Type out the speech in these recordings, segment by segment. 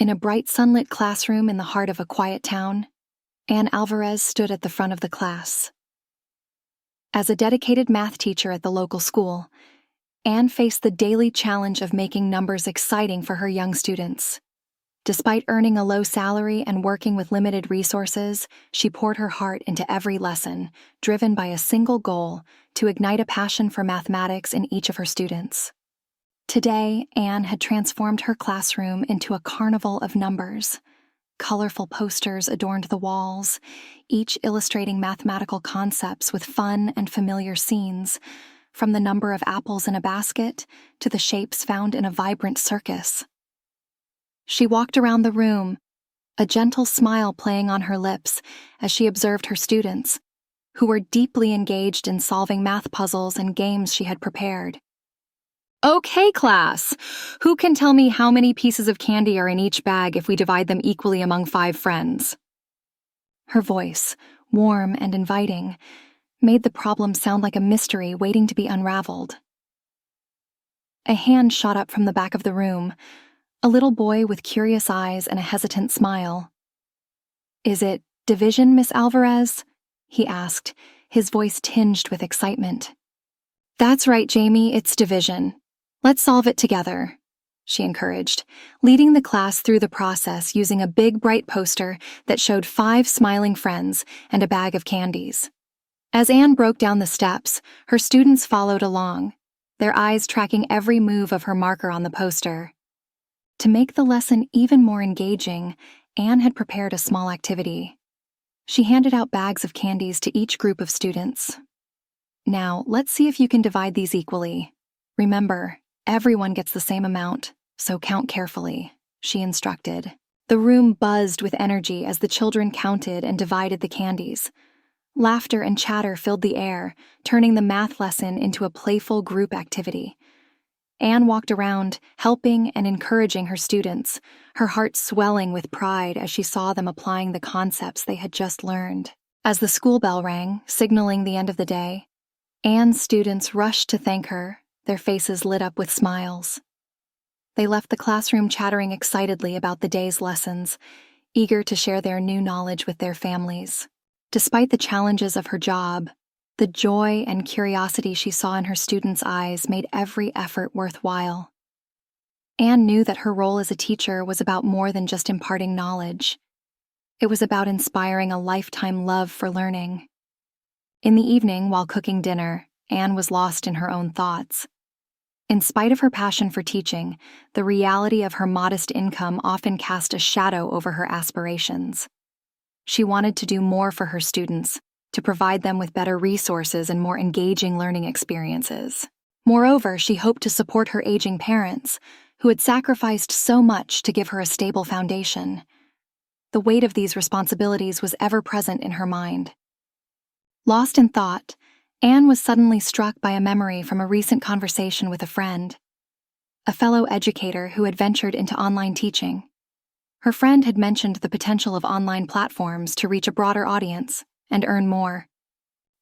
In a bright sunlit classroom in the heart of a quiet town, Ann Alvarez stood at the front of the class. As a dedicated math teacher at the local school, Ann faced the daily challenge of making numbers exciting for her young students. Despite earning a low salary and working with limited resources, she poured her heart into every lesson, driven by a single goal: to ignite a passion for mathematics in each of her students. Today, Ann had transformed her classroom into a carnival of numbers. Colorful posters adorned the walls, each illustrating mathematical concepts with fun and familiar scenes, from the number of apples in a basket to the shapes found in a vibrant circus. She walked around the room, a gentle smile playing on her lips as she observed her students, who were deeply engaged in solving math puzzles and games she had prepared. "Okay, class, who can tell me how many pieces of candy are in each bag if we divide them equally among 5 friends?" Her voice, warm and inviting, made the problem sound like a mystery waiting to be unraveled. A hand shot up from the back of the room, a little boy with curious eyes and a hesitant smile. "Is it division, Miss Alvarez?" he asked, his voice tinged with excitement. "That's right, Jamie, it's division. Let's solve it together," she encouraged, leading the class through the process using a big, bright poster that showed 5 smiling friends and a bag of candies. As Ann broke down the steps, her students followed along, their eyes tracking every move of her marker on the poster. To make the lesson even more engaging, Ann had prepared a small activity. She handed out bags of candies to each group of students. "Now, let's see if you can divide these equally. Remember, everyone gets the same amount, so count carefully," she instructed. The room buzzed with energy as the children counted and divided the candies. Laughter and chatter filled the air, turning the math lesson into a playful group activity. Ann walked around, helping and encouraging her students, her heart swelling with pride as she saw them applying the concepts they had just learned. As the school bell rang, signaling the end of the day, Ann's students rushed to thank her, their faces lit up with smiles. They left the classroom chattering excitedly about the day's lessons, eager to share their new knowledge with their families. Despite the challenges of her job, the joy and curiosity she saw in her students' eyes made every effort worthwhile. Ann knew that her role as a teacher was about more than just imparting knowledge. It was about inspiring a lifetime love for learning. In the evening, while cooking dinner, Ann was lost in her own thoughts. In spite of her passion for teaching, the reality of her modest income often cast a shadow over her aspirations. She wanted to do more for her students, to provide them with better resources and more engaging learning experiences. Moreover, she hoped to support her aging parents, who had sacrificed so much to give her a stable foundation. The weight of these responsibilities was ever present in her mind. Lost in thought, Ann was suddenly struck by a memory from a recent conversation with a friend, a fellow educator who had ventured into online teaching. Her friend had mentioned the potential of online platforms to reach a broader audience and earn more.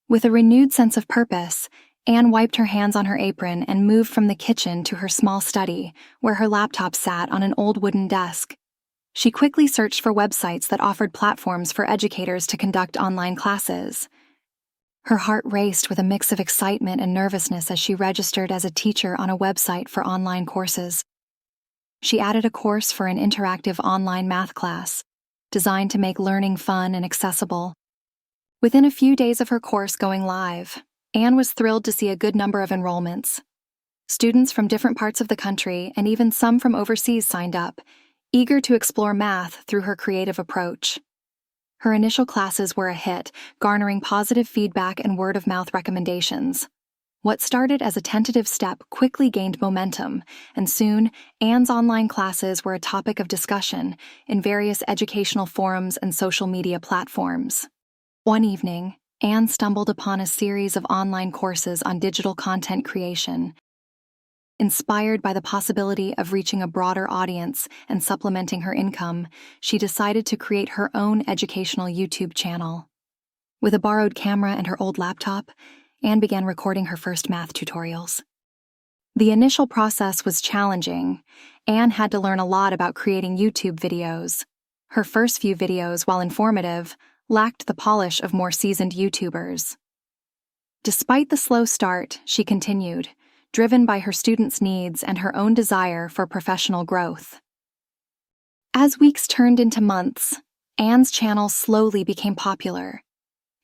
With a renewed sense of purpose, Ann wiped her hands on her apron and moved from the kitchen to her small study, where her laptop sat on an old wooden desk. She quickly searched for websites that offered platforms for educators to conduct online classes. Her heart raced with a mix of excitement and nervousness as she registered as a teacher on a website for online courses. She added a course for an interactive online math class, designed to make learning fun and accessible. Within a few days of her course going live, Ann was thrilled to see a good number of enrollments. Students from different parts of the country and even some from overseas signed up, eager to explore math through her creative approach. Her initial classes were a hit, garnering positive feedback and word-of-mouth recommendations. What started as a tentative step quickly gained momentum, and soon, Ann's online classes were a topic of discussion in various educational forums and social media platforms. One evening, Ann stumbled upon a series of online courses on digital content creation. Inspired by the possibility of reaching a broader audience and supplementing her income, she decided to create her own educational YouTube channel. With a borrowed camera and her old laptop, Ann began recording her first math tutorials. The initial process was challenging. Ann had to learn a lot about creating YouTube videos. Her first few videos, while informative, lacked the polish of more seasoned YouTubers. Despite the slow start, she continued, driven by her students' needs and her own desire for professional growth. As weeks turned into months, Ann's channel slowly became popular.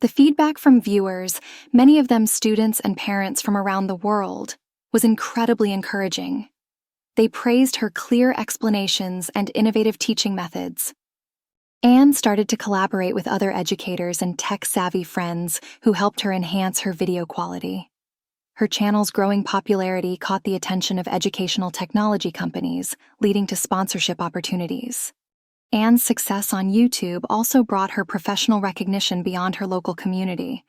The feedback from viewers, many of them students and parents from around the world, was incredibly encouraging. They praised her clear explanations and innovative teaching methods. Ann started to collaborate with other educators and tech-savvy friends who helped her enhance her video quality. Her channel's growing popularity caught the attention of educational technology companies, leading to sponsorship opportunities. Ann's success on YouTube also brought her professional recognition beyond her local community.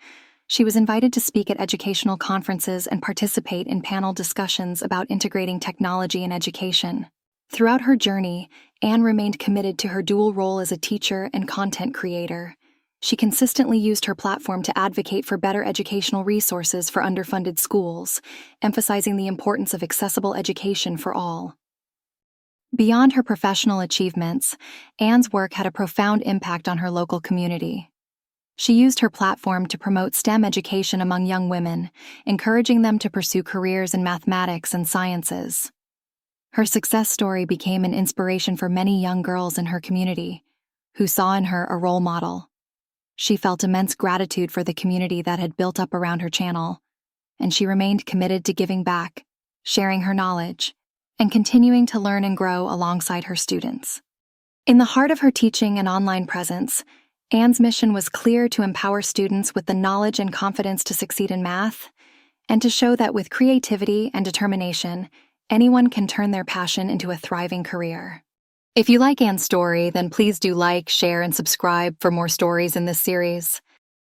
She was invited to speak at educational conferences and participate in panel discussions about integrating technology and education. Throughout her journey, Ann remained committed to her dual role as a teacher and content creator. She consistently used her platform to advocate for better educational resources for underfunded schools, emphasizing the importance of accessible education for all. Beyond her professional achievements, Ann's work had a profound impact on her local community. She used her platform to promote STEM education among young women, encouraging them to pursue careers in mathematics and sciences. Her success story became an inspiration for many young girls in her community, who saw in her a role model. She felt immense gratitude for the community that had built up around her channel, and she remained committed to giving back, sharing her knowledge, and continuing to learn and grow alongside her students. In the heart of her teaching and online presence, Ann's mission was clear: to empower students with the knowledge and confidence to succeed in math, and to show that with creativity and determination, anyone can turn their passion into a thriving career. If you like Ann's story, then please do like, share, and subscribe for more stories in this series.